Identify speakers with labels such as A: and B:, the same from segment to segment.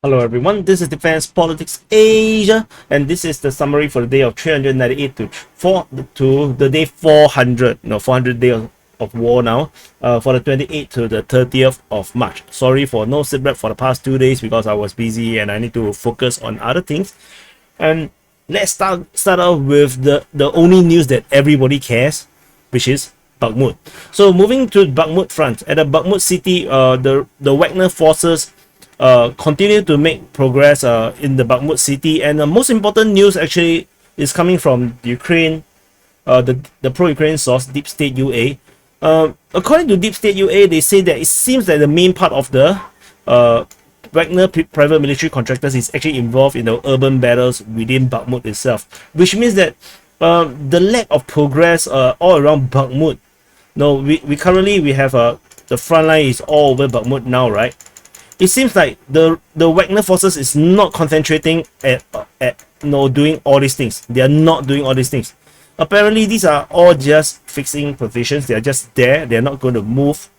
A: Hello everyone, this is Defense Politics Asia, and this is the summary for the day of 398 to the day 400, 400 days of war now, for the 28th to the 30th of March. Sorry for no SITREP for the past 2 days because I was busy and I need to focus on other things. And let's start off with the only news that everybody cares, which is Bakhmut. So moving to Bakhmut Front, at the Bakhmut city, the WAGNER forces continue to make progress in the Bakhmut city, and the most important news actually is coming from Ukraine, the pro-Ukraine source Deep State UA. According to Deep State UA, they say that it seems that the main part of the WAGNER private military contractors is actually involved in the urban battles within Bakhmut itself, which means that the lack of progress all around Bakhmut. No, we currently have the front line is all over Bakhmut now, right? It seems like the WAGNER forces is not concentrating at doing all these things. They are not doing all these things. Apparently, these are all just fixing positions. They are just there. They are not going to move.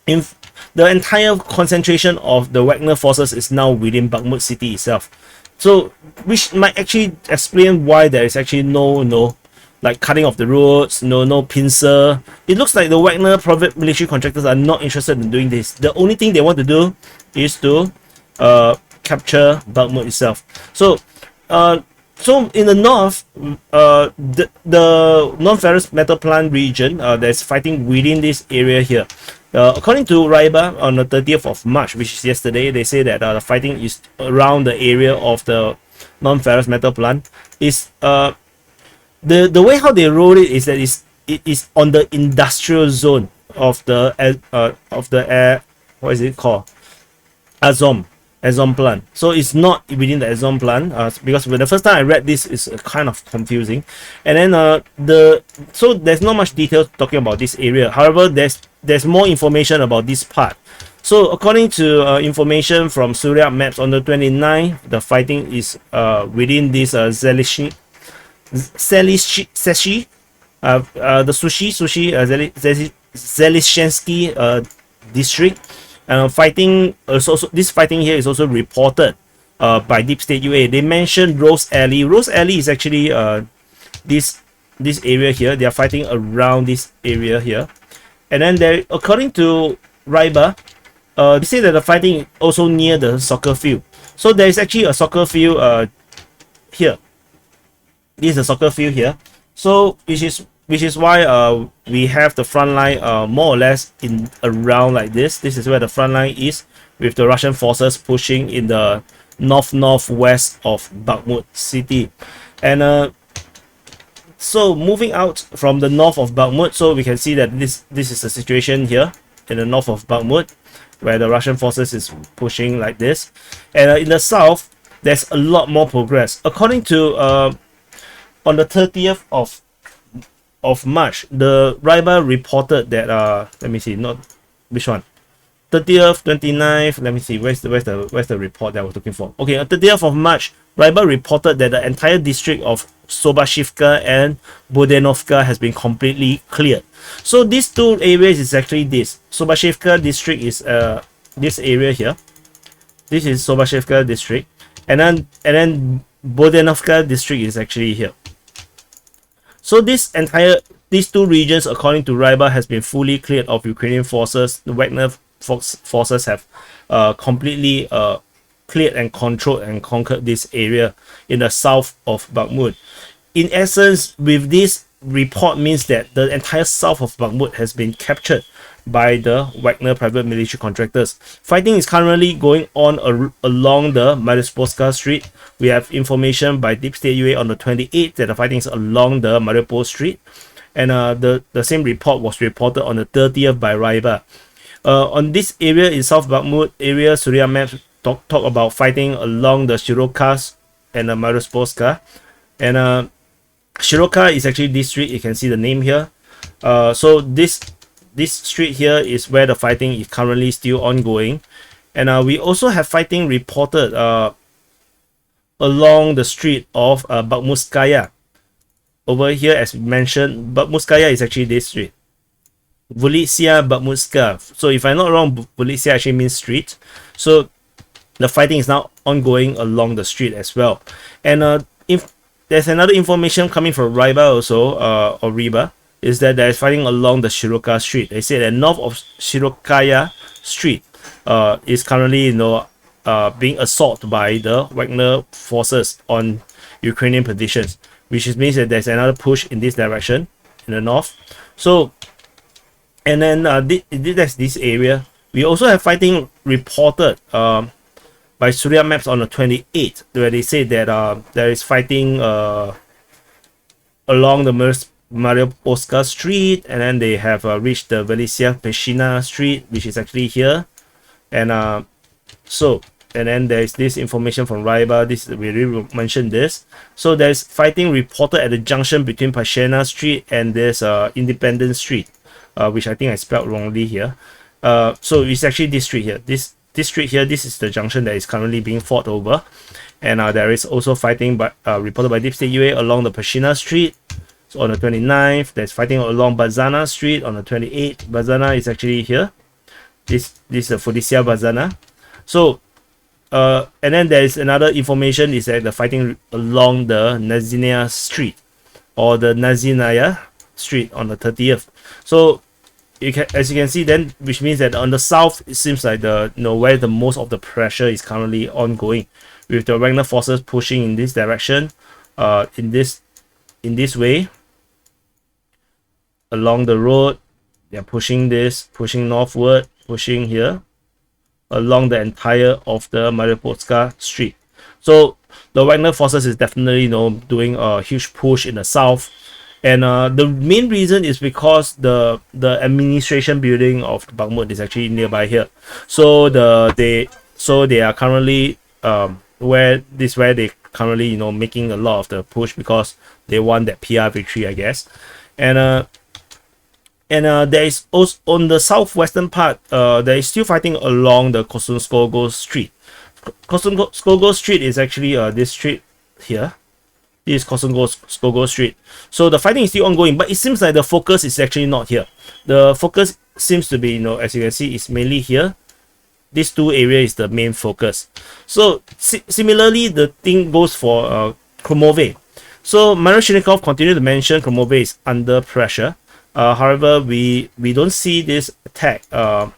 A: The entire concentration of the WAGNER forces is now within Bakhmut city itself. So, which might actually explain why there is actually no like cutting off the roads, no pincer. It looks like the WAGNER private military contractors are not interested in doing this. The only thing they want to do is to capture Bakhmut itself. So in the north, the non-ferrous metal plant region, there's fighting within this area here. According to Raiba, on the 30th of March, which is yesterday, they say that the fighting is around the area of the non-ferrous metal plant. Is the way how they wrote it is that it is on the industrial zone of the what is it called? Azom plant. So it's not within the Azom plant, because when the first time I read this, it's kind of confusing. And then so there's not much detail talking about this area. However, there's more information about this part. So according to information from Surya Maps, on the 29th, the fighting is within this Zelishensky district. Fighting this fighting here is also reported by Deep State UA. They mentioned Rose Alley. Rose Alley is actually this area here. They are fighting around this area here, and then according to Raiba, they say that the fighting also near the soccer field. So there is actually a soccer field here. This is a soccer field here. So which is why we have the front line more or less in around like this. This is where the front line is, with the Russian forces pushing in the northwest of Bakhmut city. And so moving out from the north of Bakhmut, so we can see that this is the situation here in the north of Bakhmut, where the Russian forces is pushing like this. And in the south, there's a lot more progress. According to on the 30th of March, the Raiba reported that let me see, not which one, 30th, 29th, let me see, where's the report that I was looking for. Okay, on 30th of March, Raiba reported that the entire district of Sobashivka and Bodenovka has been completely cleared. So these two areas is actually this. Sobashivka district is this area here. This is Sobashivka district, and then Bodenovka district is actually here. So these two regions, according to Raiba, has been fully cleared of Ukrainian forces. The WAGNER forces have completely cleared and controlled and conquered this area in the south of Bakhmut. In essence, with this report means that the entire south of Bakhmut has been captured by the WAGNER private military contractors. Fighting is currently going on along the Mariupolska street. We have information by Deep State UA on the 28th that the fighting is along the Mariupol street, and the same report was reported on the 30th by Raiba. On this area in South Bakhmut area, Surya Maps talk about fighting along the Shiroka and the Mariupolska, and Shiroka is actually this street. You can see the name here. So this street here is where the fighting is currently still ongoing, and we also have fighting reported along the street of Bakhmutskaya. Over here, as mentioned, Bakhmutskaya is actually this street. Vuhledar, Bakhmutska. So if I'm not wrong, Vuhledar actually means street. So the fighting is now ongoing along the street as well. And if there's another information coming from Riba also, or Riba, is that there is fighting along the Shiroka Street. They say that north of Shirokaya Street is currently being assaulted by the Wagner forces on Ukrainian positions, which means that there's another push in this direction in the north. So, and then that's this area. We also have fighting reported by Surya Maps on the 28th, where they say that there is fighting along the Mariupolska Street, and then they have reached the Velisia Peshina Street, which is actually here. And then there's this information from Riba. We already mentioned this. So there's fighting reported at the junction between Peshena Street and this Independence Street, which I think I spelled wrongly here. So it's actually this street here. This street here, this is the junction that is currently being fought over. And there is also fighting reported by Deep State UA along the Peshena Street. So on the 29th, there's fighting along Bazana Street on the 28th. Bazana is actually here. This is the Felicia Bazana. So, and then there is another information is that the fighting along the Nazinia Street or the Nazinaya Street on the 30th. So, as you can see then, which means that on the south, it seems like where the most of the pressure is currently ongoing, with the Wagner forces pushing in this direction, in this way. Along the road, they're pushing northward, pushing here along the entire of the Mariupolska Street. So the Wagner forces is definitely doing a huge push in the south, and the main reason is because the administration building of Bakhmut is actually nearby here. So they are currently where they currently making a lot of the push because they want that PR victory, I guess. And there is also on the southwestern part, there is still fighting along the Kostunskogo Street. Kostunskogo Street is actually this street here. This is Kostunskogo Street. So the fighting is still ongoing, but it seems like the focus is actually not here. The focus seems to be, as you can see, is mainly here. These two areas is the main focus. So similarly, the thing goes for Kromove. So Miroshnikov continued to mention Kromove is under pressure. However, we don't see this attack that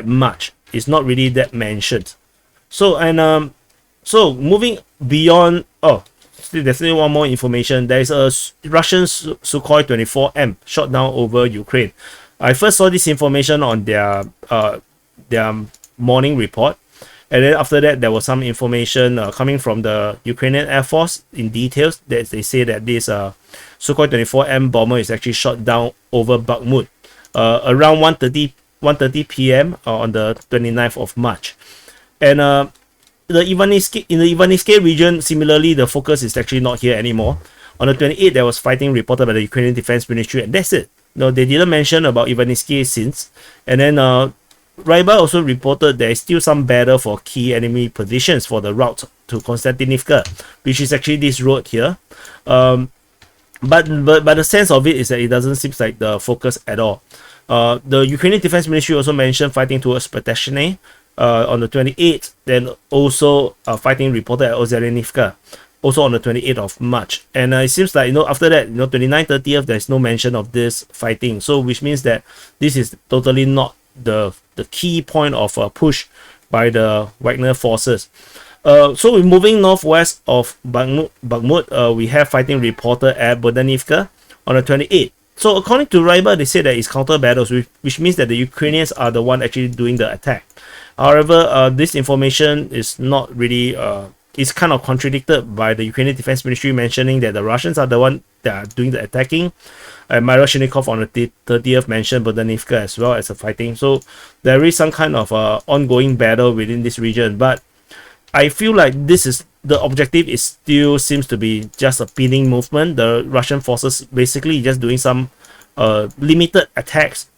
A: much. It's not really that mentioned. So so moving beyond. There's still one more information. There is a Russian Sukhoi 24M shot down over Ukraine. I first saw this information on their morning report, and then after that there was some information coming from the Ukrainian Air Force in details that they say that this Sukhoi 24M bomber is actually shot down over Bakhmut around 1:30 p.m. On the 29th of March. And in the Ivanytsky region, similarly, the focus is actually not here anymore. On the 28th, there was fighting reported by the Ukrainian Defense Ministry, and that's it. They didn't mention about Ivanytsky since. And then Ryba also reported there is still some battle for key enemy positions for the route to Konstantinivka, which is actually this road here. But the sense of it is that it doesn't seem like the focus at all. The Ukrainian Defense Ministry also mentioned fighting towards Peteshne on the 28th, then also fighting reported at Ozelenivka, also on the 28th of March. And it seems like, after that, 29th, 30th, there's no mention of this fighting. So, which means that this is totally not the key point of a push by the Wagner forces. So we're moving northwest of Bakhmut. We have fighting reported at Bodanivka on the 28th. So according to Ryba, they say that it's counter battles, which means that the Ukrainians are the one actually doing the attack. However, this information is not really is kind of contradicted by the Ukrainian Defense Ministry mentioning that the Russians are the one that are doing the attacking. Miroshnikov on the 30th mentioned Bodanivka as well as a fighting. So there is some kind of ongoing battle within this region, but I feel like the objective is still seems to be just a pinning movement. The Russian forces basically just doing some limited attacks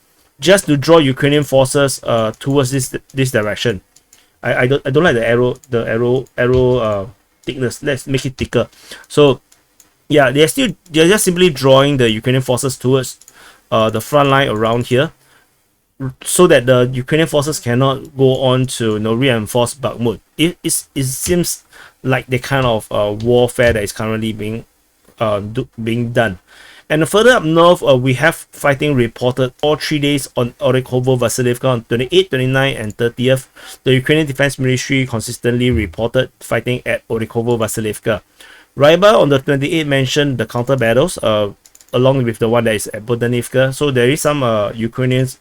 A: just to draw Ukrainian forces towards this direction. I don't like the arrow thickness. Let's make it thicker. So yeah, they're just simply drawing the Ukrainian forces towards the front line around here. so that the Ukrainian forces cannot go on to reinforce Bakhmut. It seems like the kind of warfare that is currently being done. And further up north, we have fighting reported all 3 days on Orekhovo-Vasilivka on 28th, 29th, and 30th. The Ukrainian Defense Ministry consistently reported fighting at Orekhovo-Vasilivka. Ryba on the 28th mentioned the counter battles, along with the one that is at Bodanivka. So there is some Ukrainians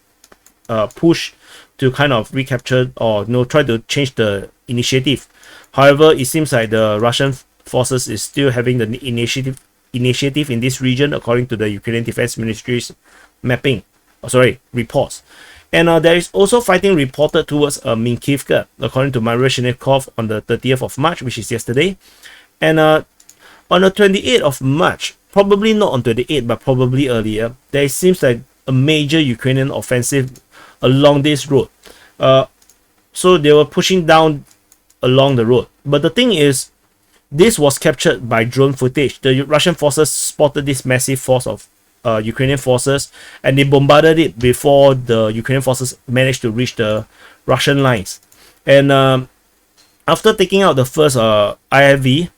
A: push to kind of recapture or try to change the initiative. However, it seems like the Russian forces is still having the initiative in this region, according to the Ukrainian Defense Ministry's reports. And there is also fighting reported towards Minkivka, according to Maria Shinnikov on the 30th of March, which is yesterday. And on the 28th of March, probably not on 28th, but probably earlier, there seems like a major Ukrainian offensive along this road. So they were pushing down along the road. But the thing is, this was captured by drone footage. The Russian forces spotted this massive force of Ukrainian forces, and they bombarded it before the Ukrainian forces managed to reach the Russian lines. And after taking out the first IFV,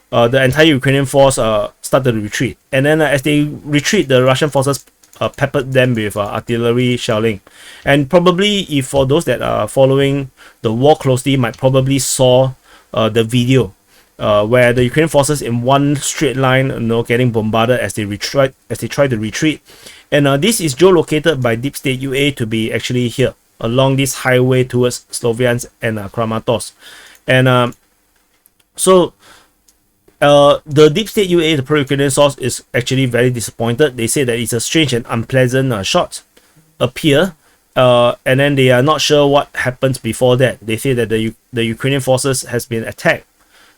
A: the entire Ukrainian force started to retreat. And then as they retreat, the Russian forces peppered them with artillery shelling. And probably, if for those that are following the war closely, might probably saw the video where the Ukrainian forces in one straight line, getting bombarded as they try to retreat. And this is geolocated by Deep State UA to be actually here along this highway towards Sloviansk and Kramatorsk. And so the Deep State UA, the pro-Ukrainian source, is actually very disappointed. They say that it's a strange and unpleasant shot appear, and then they are not sure what happens before that. They say that the Ukrainian forces has been attacked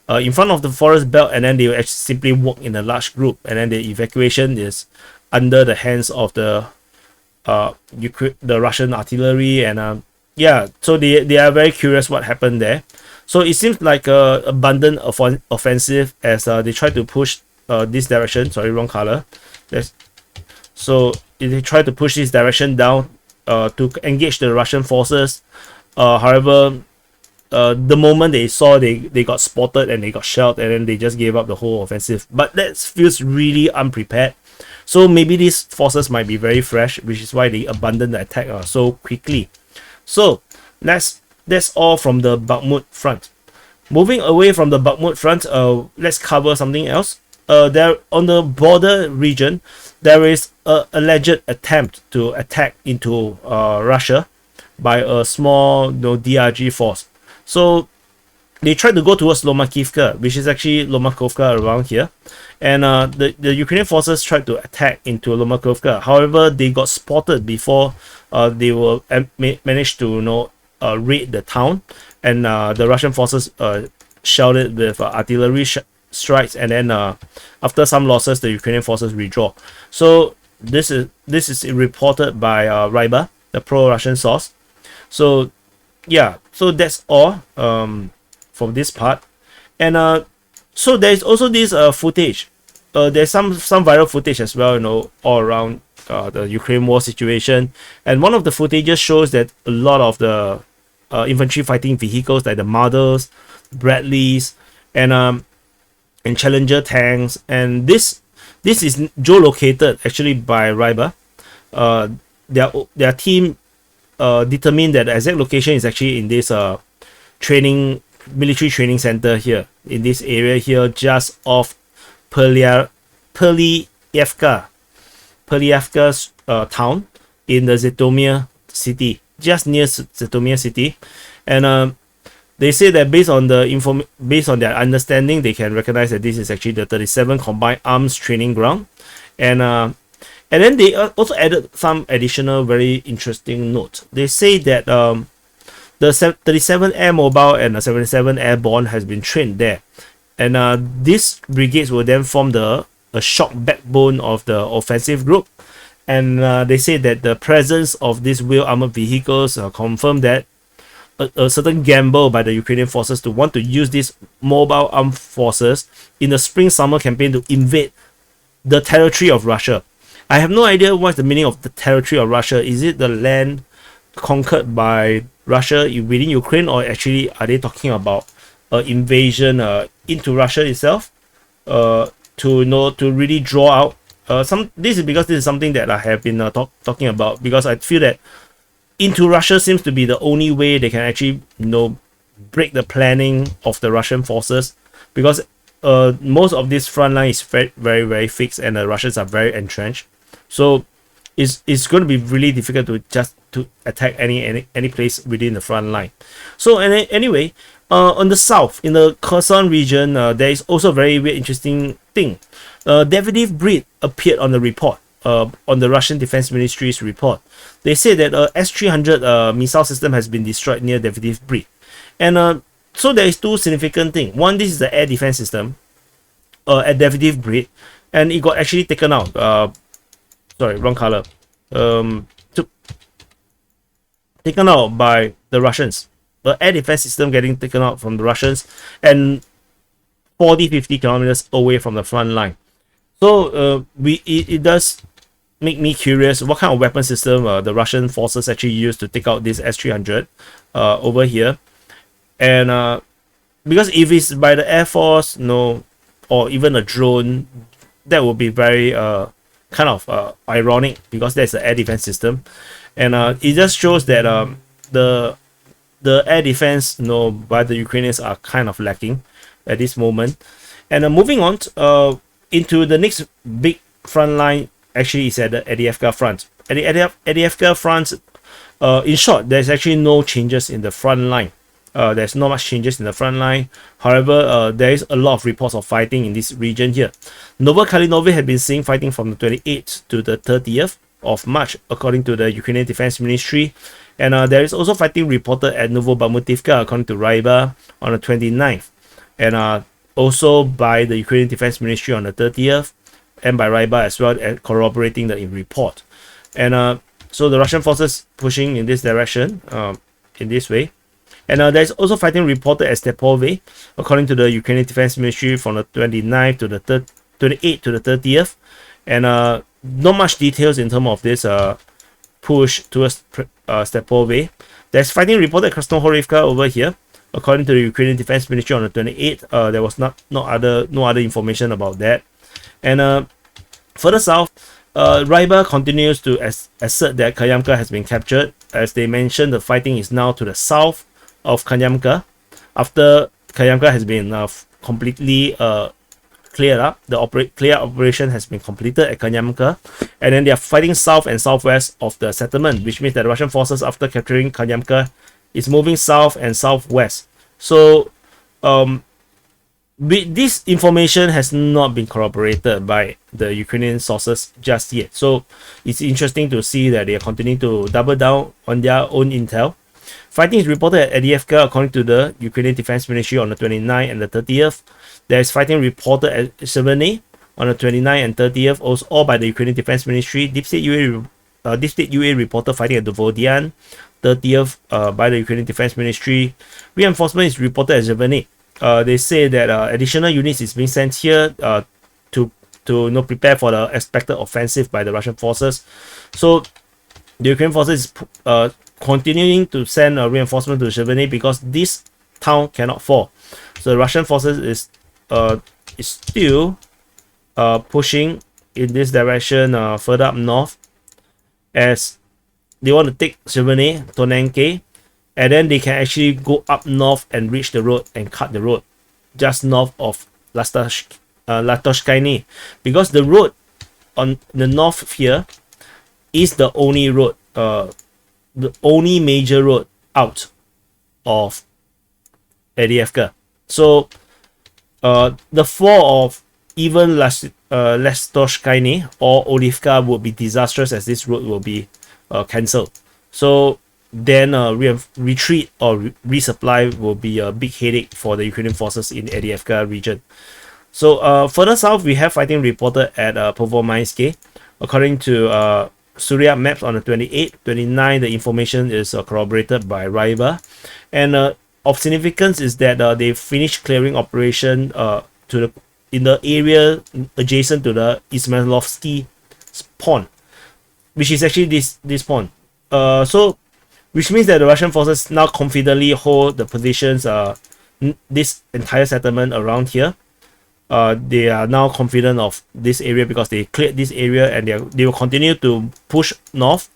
A: in front of the forest belt, and then they will actually simply walk in a large group, and then the evacuation is under the hands of the Russian artillery. And so they are very curious what happened there. So it seems like a abundant offensive as they try to push this direction. Sorry, wrong color. So they try to push this direction down to engage the Russian forces. However, the moment they saw they got spotted and they got shelled, and then they just gave up the whole offensive. But that feels really unprepared. So maybe these forces might be very fresh, which is why they abandoned the attack so quickly. So that's all from the Bakhmut front. Moving away from the Bakhmut front, let's cover something else. There on the border region, there is an alleged attempt to attack into Russia by a small DRG force. So they tried to go towards Lomakivka, which is actually Lomakovka around here. And the Ukrainian forces tried to attack into Lomakovka. However, they got spotted before they were managed to raid the town, and the Russian forces shelled it with artillery strikes, and then after some losses, the Ukrainian forces withdraw. So this is reported by Ryba, the pro-Russian source. So yeah, so that's all from this part. And so there's also this footage. There's some viral footage as well, all around the Ukraine war situation. And one of the footages shows that a lot of the infantry fighting vehicles, like the Models, Bradleys, and Challenger tanks, and this is geolocated actually by Ryba. Their team determined that the exact location is actually in this military training center here, in this area here, just off Perlyevka's town in the Zhytomyr city, just near Zhytomyr city. And they say that based on their understanding, they can recognize that this is actually the 37 Combined Arms Training Ground. And then they also added some additional very interesting notes. They say that the 37 Air Mobile and the 77 Airborne has been trained there. And these brigades will then form a shock backbone of the offensive group. And they say that the presence of these wheel armored vehicles confirm that a certain gamble by the Ukrainian forces to want to use these mobile armed forces in the spring-summer campaign to invade the territory of Russia. I have no idea what's the meaning of the territory of Russia. Is it the land conquered by Russia within Ukraine, or actually are they talking about invasion into Russia itself? To really draw out this is something that I have been talking about, because I feel that into Russia seems to be the only way they can actually break the planning of the Russian forces, because most of this front line is very very very fixed, and the Russians are very entrenched. So it's going to be really difficult to attack any place within the front line. So anyway, on the south, in the Kherson region, there is also a very interesting thing. Davidiv Breed appeared on the report, on the Russian Defense Ministry's report. They say that S-300 missile system has been destroyed near Davidiv Breed. And so there is two significant things. One, this is the air defense system at Davidiv Breed, and it got actually taken out. Sorry, wrong color. Taken out by the Russians. The air defense system getting taken out from the Russians, and 40-50 kilometers away from the front line. So it does make me curious what kind of weapon system the Russian forces actually used to take out this S-300 over here. And because if it's by the Air Force, or even a drone, that would be very kind of ironic, because there's an air defense system. And it just shows that the air defense by the Ukrainians are kind of lacking at this moment. And moving on into the next big front line, actually is at the Avdiivka Front. At the Avdiivka Front, in short, there's actually no changes in the front line. There's not much changes in the front line. However, there is a lot of reports of fighting in this region here. Novokalinovo had been seen fighting from the 28th to the 30th of March, according to the Ukrainian Defense Ministry. And there is also fighting reported at Novobakhmutivka, according to Ryba, on the 29th. And also by the Ukrainian Defense Ministry on the 30th, and by Ryba as well, corroborating the report. And so the Russian forces pushing in this direction, in this way. And there's also fighting reported at Stepove, according to the Ukrainian Defense Ministry, from the 29th to the 28th to the 30th. And not much details in terms of this push towards Stepove. There's fighting reported at Krasnohorivka over here, according to the Ukrainian Defense Ministry on the 28th. There was no other information about that. And further south, Ryba continues to assert that Kayamka has been captured. As they mentioned, the fighting is now to the south of Kayamka, after Kayamka has been completely cleared up. The clear operation has been completed at Kayamka, and then they are fighting south and southwest of the settlement, which means that the Russian forces, after capturing Kayamka, is moving south and southwest. So this information has not been corroborated by the Ukrainian sources just yet. So it's interesting to see that they are continuing to double down on their own intel. Fighting is reported at Avdiivka, according to the Ukrainian Defense Ministry, on the 29th and the 30th. There is fighting reported at Zhytomyr on the 29th and 30th, also all by the Ukrainian Defense Ministry. Deep State UA reported fighting at Vuhledar, 30th, by the Ukrainian Defense Ministry. Reinforcement is reported at Zhytomyr. They say that additional units is being sent here to prepare for the expected offensive by the Russian forces. So the Ukrainian forces is continuing to send reinforcement to Zhytomyr, because this town cannot fall. So the Russian forces is still pushing in this direction further up north, as they want to take Zhytomyr, Tonenke, and then they can actually go up north and reach the road and cut the road just north of Latoshkaini, because the road on the north here is the only road, the only major road out of Avdiivka. So the fall of even Latoshkaini or Olivka would be disastrous, as this road will be cancelled. So then retreat or resupply will be a big headache for the Ukrainian forces in Avdiivka region. So further south, we have fighting reported at Povomainske. According to Surya maps on the 28th, 29th, the information is corroborated by Ryba. And of significance is that they finished clearing operation in the area adjacent to the Ismailovsky pond, which is actually this pond. So which means that the Russian forces now confidently hold the positions, this entire settlement around here. They are now confident of this area because they cleared this area, and they will continue to push north.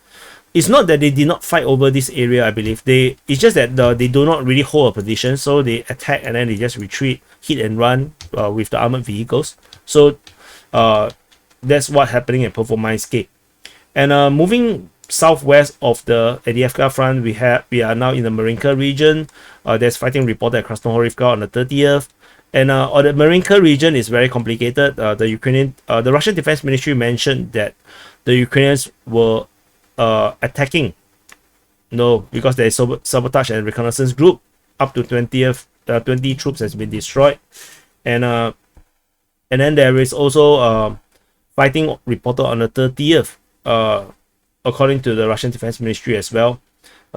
A: It's not that they did not fight over this area, I believe. It's just that they do not really hold a position, so they attack and then they just retreat, hit and run with the armored vehicles. So that's what's happening at Performance-Gate. And moving southwest of the Avdiivka Front, we are now in the Marinka region. There's fighting reported at Krasnohorivka on the 30th. And the Marinka region is very complicated. The Russian Defense Ministry mentioned that the Ukrainians were attacking, because there is sabotage and reconnaissance group. Up to 20 troops has been destroyed, and then there is also fighting reported on the 30th, according to the Russian Defense Ministry as well.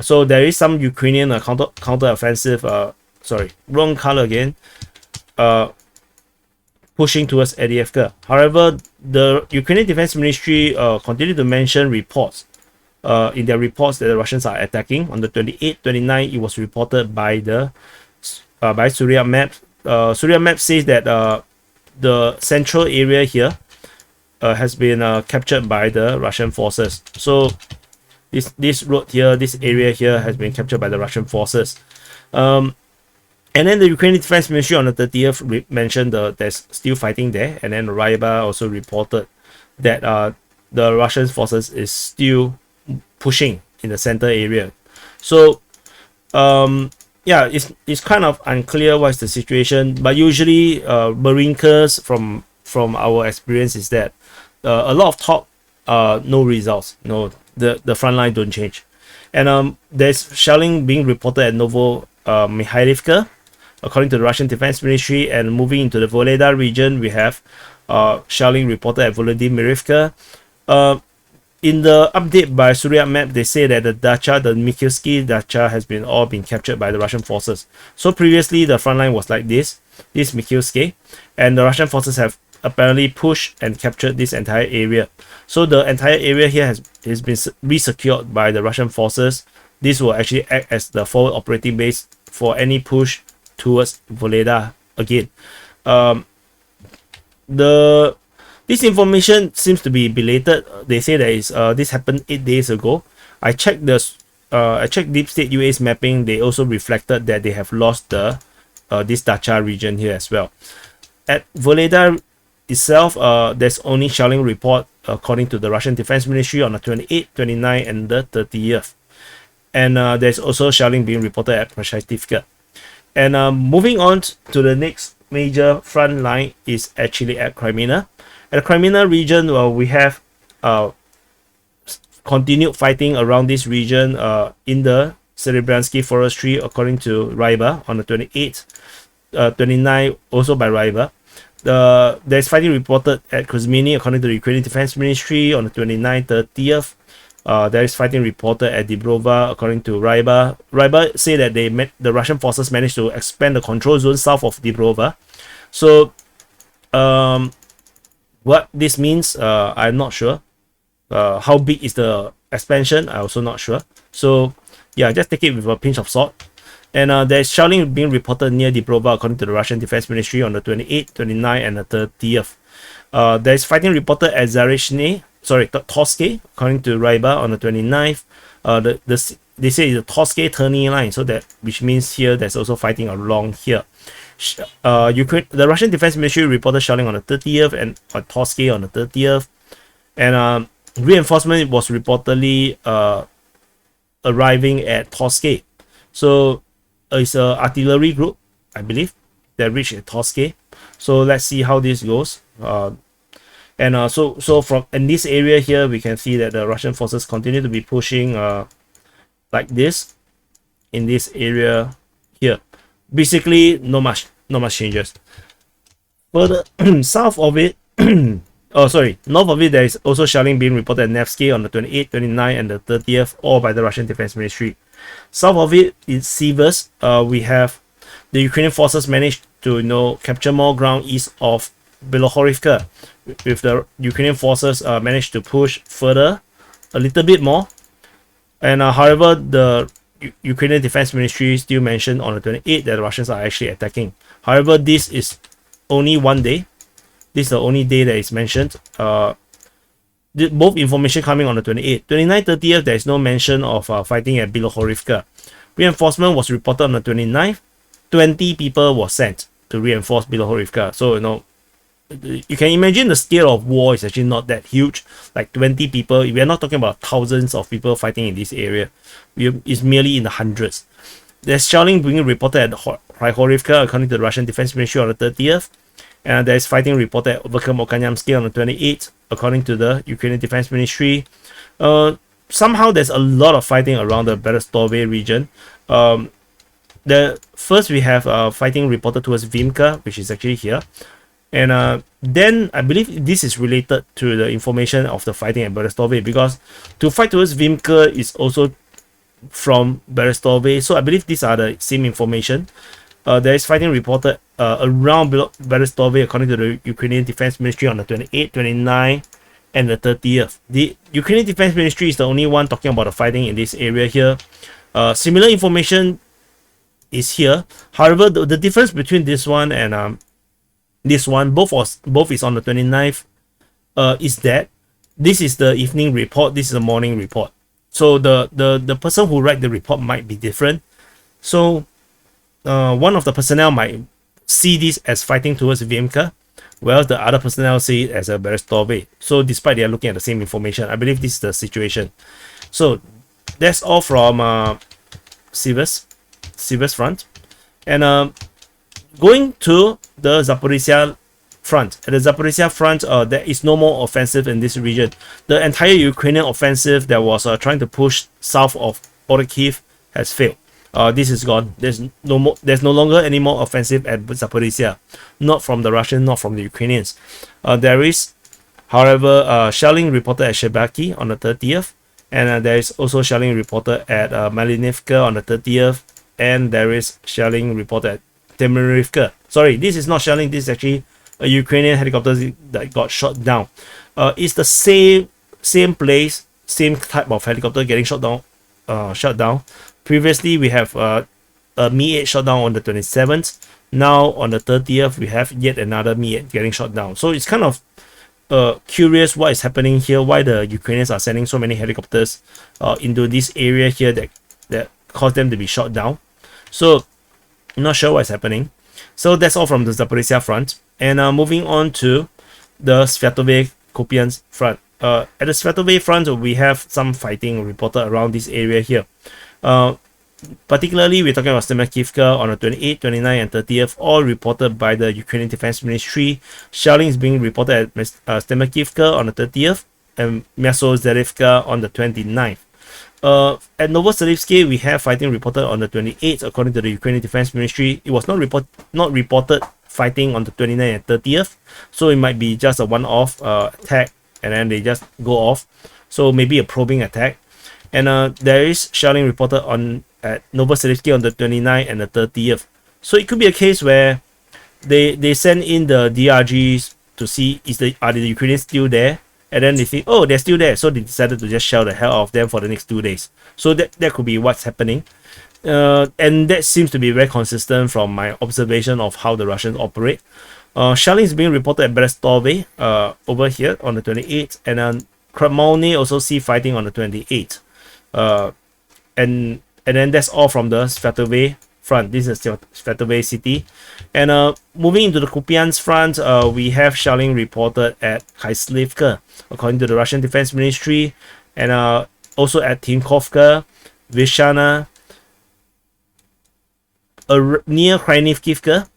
A: So there is some Ukrainian counter offensive. Sorry, wrong color again. Pushing towards Avdiivka. However, the Ukrainian Defense Ministry continued to mention reports. In their reports that the Russians are attacking. On the 28th, 29th, it was reported by Surya Map. Surya Map says that the central area here has been captured by the Russian forces. So this road here, this area here has been captured by the Russian forces. And then the Ukrainian Defense Ministry on the 30th mentioned there's still fighting there. And then Ryaba also reported that the Russian forces is still pushing in the center area. So yeah, it's kind of unclear what's the situation, but usually Marinkas from our experience is that a lot of talk, no results. The front line don't change. And there's shelling being reported at Mikhailivka, according to the Russian Defense Ministry. And moving into the Vuhledar region, we have shelling reported at Volodymyrivka. In the update by Surya Map, they say that the Mikhailivsky dacha has all been captured by the Russian forces. So previously, the front line was like this Mikhailivsky, and the Russian forces have apparently pushed and captured this entire area. So the entire area here has been re-secured by the Russian forces. This will actually act as the forward operating base for any push towards Vuhledar again. This information seems to be belated. They say that this happened 8 days ago. I checked Deep State UA's mapping. They also reflected that they have lost this dacha region here as well. At Vuhledar itself, there's only shelling report according to the Russian Defense Ministry on the 28th, 29th, and the 30th. And there's also shelling being reported at Prashativka. And moving on to the next major front line is actually at Kreminna. At the Kreminna region, we have continued fighting around this region in the Serebryansky forestry, according to Ryaba on the 28th, 29th, also by Ryaba. There's fighting reported at Kreminna, according to the Ukrainian Defense Ministry, on the 29th, 30th. There is fighting reported at Dibrova, according to Ryaba. Ryaba say that the Russian forces managed to expand the control zone south of Dibrova. So, what this means, I'm not sure. How big is the expansion? I'm also not sure. So, yeah, just take it with a pinch of salt. And there's shelling being reported near Dibrova, according to the Russian Defense Ministry, on the 28th, 29th, and the 30th. There's fighting reported at Torske, according to Ryaba, on the 29th. They say it's the Torske turning line, so which means here there's also fighting along here. The Russian Defense Ministry reported shelling on the 30th and at Torske on the 30th. And reinforcement was reportedly arriving at Torske. So it's an artillery group, I believe, that reached at Torske. So let's see how this goes. And so from in this area here, we can see that the Russian forces continue to be pushing like this in this area here. Basically, not much changes. Further south of it, north of it, there is also shelling being reported at Nevsky on the 28th, 29th, and the 30th, all by the Russian Defense Ministry. South of it is Siversk. We have the Ukrainian forces managed to capture more ground east of Bilohorivka, with the Ukrainian forces managed to push further a little bit more And however, the Ukrainian Defense Ministry still mentioned on the 28th that the Russians are actually attacking. However, this is only one day. This is the only day that is mentioned. Both information coming on the 28th. 29th, 30th, there is no mention of fighting at Bilohorivka. Reinforcement was reported on the 29th. 20 people were sent to reinforce Bilohorivka. So, you can imagine the scale of war is actually not that huge. Like 20 people, we are not talking about thousands of people fighting in this area. It's merely in the hundreds. There's shelling being reported at Horivka, according to the Russian Defense Ministry, on the 30th. And there's fighting reported at Verkhem-Okanyamsky on the 28th, according to the Ukrainian Defense Ministry. Somehow there's a lot of fighting around the Berestove region. First we have fighting reported towards Vimka, which is actually here. And then I believe this is related to the information of the fighting at Berestove, because to fight towards Vimka is also from Berestove. So I believe these are the same information. There is fighting reported around Berestove, according to the Ukrainian Defense Ministry, on the 28th, 29th, and the 30th. The Ukrainian Defense Ministry is the only one talking about the fighting in this area here. Similar information is here. However, the difference between this one and this one, both is on the 29th, is that this is the evening report, this is the morning report. So the person who write the report might be different. So one of the personnel might see this as fighting towards Vimka, whereas the other personnel see it as a Berestove. So despite they are looking at the same information, I believe this is the situation. So that's all from Siversk Front. And going to the Zaporizhzhia Front. At the Zaporizhzhia Front, there is no more offensive in this region. The entire Ukrainian offensive that was trying to push south of Orikhiv has failed. This is gone. There's no longer any more offensive at Zaporizhzhia. Not from the Russians, not from the Ukrainians. There is, however, shelling reported at Shebaki on the 30th. And there is also shelling reported at Malinivka on the 30th. And there is shelling reported at Temerivka. Sorry, this is not shelling. This is actually a Ukrainian helicopter that got shot down. It's the same place, same type of helicopter getting shot down. Previously, we have a Mi-8 shot down on the 27th. Now, on the 30th, we have yet another Mi-8 getting shot down. So it's kind of curious what is happening here, why the Ukrainians are sending so many helicopters into this area here that caused them to be shot down. So, I'm not sure what's happening. So that's all from the Zaporizhzhia Front. And moving on to the Svatove-Kupiansk Front. At the Svatove Front, we have some fighting reported around this area here. Particularly, we're talking about Stemakivka on the 28th, 29th, and 30th, all reported by the Ukrainian Defense Ministry. Shelling is being reported at Stemakivka on the 30th and Myasozerivka on the 29th. At Novoselivsky, we have fighting reported on the 28th, according to the Ukrainian Defense Ministry. It was not reported fighting on the 29th and 30th, so it might be just a one-off attack, and then they just go off. So maybe a probing attack. And there is shelling reported at Novoselivsky on the 29th and the 30th. So it could be a case where they send in the DRGs to see are the Ukrainians still there, and then they think, oh, they're still there, so they decided to just shell the hell out of them for the next 2 days. So that could be what's happening. And that seems to be very consistent from my observation of how the Russians operate. Shelling is being reported at Berestove over here on the 28th, and Kreminna also see fighting on the 28th. And then that's all from the Svatove Front. This is Svatove city. And moving into the Kupyansk Front, we have shelling reported at Khyslivka, according to the Russian Defense Ministry, and also at Timkovka, Vyshana, near Krynivkivka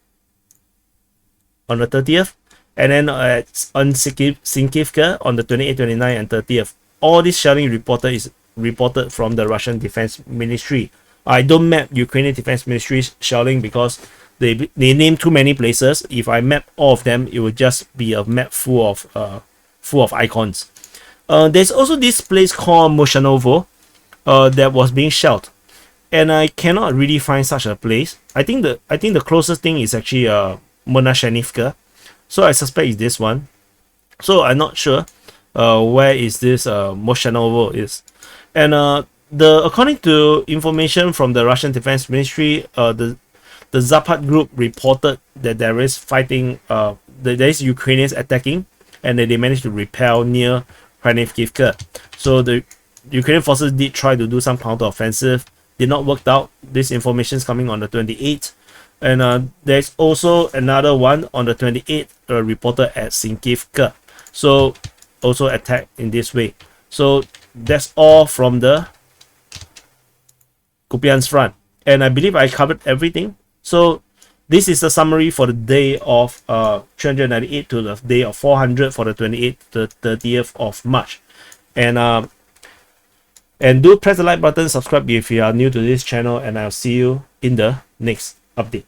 A: on the 30th, and then at Sinkivka on the 28th, 29th, and 30th. All this shelling is reported from the Russian Defense Ministry. I don't map Ukrainian Defense Ministry's shelling because they name too many places. If I map all of them, it would just be a map full of icons. There's also this place called Moshanovo that was being shelled, and I cannot really find such a place. I think the closest thing is actually Monashenivka, so I suspect it's this one. So I'm not sure where is this Moshanovo is. And according to information from the Russian Defense Ministry, the Zapad group reported that there is fighting, there is Ukrainians attacking, and that they managed to repel near Kherson. So the Ukrainian forces did try to do some counteroffensive, did not work out. This information is coming on the 28th, and there's also another one on the 28th, reported at Sinkivka. So also attacked in this way. So that's all from the Kupyansk front, and I believe I covered everything. So this is a summary for the day of 398 to the day of 400 for the 28th to 30th of March. And do press the like button, subscribe if you are new to this channel, and I'll see you in the next update.